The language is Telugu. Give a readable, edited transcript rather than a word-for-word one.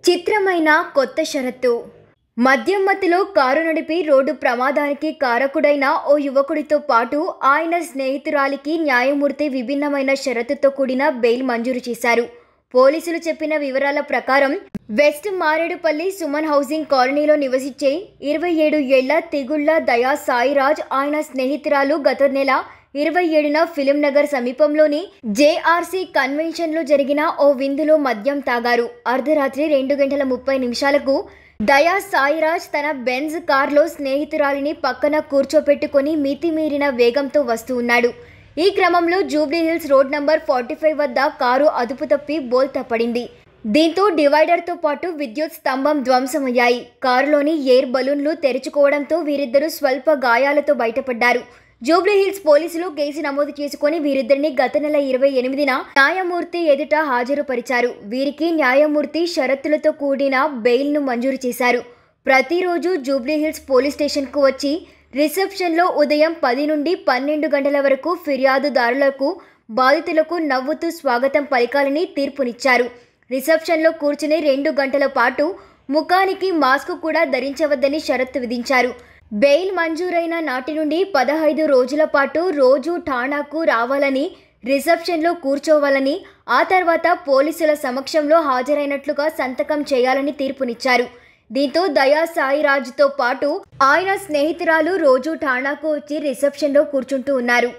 చిత్రమైన కొత్త షరతు. మద్యం మత్తులో కారు నడిపి రోడ్డు ప్రమాదానికి కారకుడైన ఓ యువకుడితో పాటు ఆయన స్నేహితురాలికి న్యాయమూర్తి విభిన్నమైన షరతుతో కూడిన బెయిల్ మంజూరు చేశారు. పోలీసులు చెప్పిన వివరాల ప్రకారం వెస్ట్ మారేడుపల్లి సుమన్ హౌసింగ్ కాలనీలో నివసించే 27 ఏళ్ల తిగుళ్ల దయా సాయిరాజ్ ఆయన స్నేహితురాలు గత నెల 27న ఫిలిం నగర్ సమీపంలోని జేఆర్సీ కన్వెన్షన్లో జరిగిన ఓ విందులో మద్యం తాగారు. అర్ధరాత్రి 2:30 దయా సాయిరాజ్ తన బెంజ్ కార్లో స్నేహితురాలిని పక్కన కూర్చోపెట్టుకుని మితిమీరిన వేగంతో వస్తూ ఉన్నాడు. ఈ క్రమంలో జూబ్లీహిల్స్ రోడ్ నంబర్ 45 వద్ద కారు అదుపు తప్పి బోల్తా పడింది. దీంతో డివైడర్తో పాటు విద్యుత్ స్తంభం ధ్వంసమయ్యాయి. కారులోని ఎయిర్ బలూన్లు తెరుచుకోవడంతో వీరిద్దరూ స్వల్ప గాయాలతో బయటపడ్డారు. జూబ్లీహిల్స్ పోలీసులు కేసు నమోదు చేసుకుని వీరిద్దరిని గత నెల 28న న్యాయమూర్తి ఎదుట హాజరుపరిచారు. వీరికి న్యాయమూర్తి షరతులతో కూడిన బెయిల్ను మంజూరు చేశారు. ప్రతిరోజు జూబ్లీహిల్స్ పోలీస్ స్టేషన్కు వచ్చి రిసెప్షన్లో ఉదయం 10 నుండి 12 గంటల వరకు ఫిర్యాదుదారులకు, బాధితులకు నవ్వుతూ స్వాగతం పలికాలని తీర్పునిచ్చారు. రిసెప్షన్లో కూర్చుని 2 గంటల పాటు ముఖానికి మాస్క్ కూడా ధరించవద్దని షరతు విధించారు. బెయిల్ మంజూరైన నాటి నుండి 15 రోజుల పాటు రోజు ఠాణాకు రావాలని, రిసెప్షన్లో కూర్చోవాలని, ఆ తర్వాత పోలీసుల సమక్షంలో హాజరైనట్లుగా సంతకం చేయాలని తీర్పునిచ్చారు. దీంతో దయా సాయిరాజ్తో పాటు ఆయన స్నేహితురాలు రోజు ఠాణాకు వచ్చి రిసెప్షన్లో కూర్చుంటూ ఉన్నారు.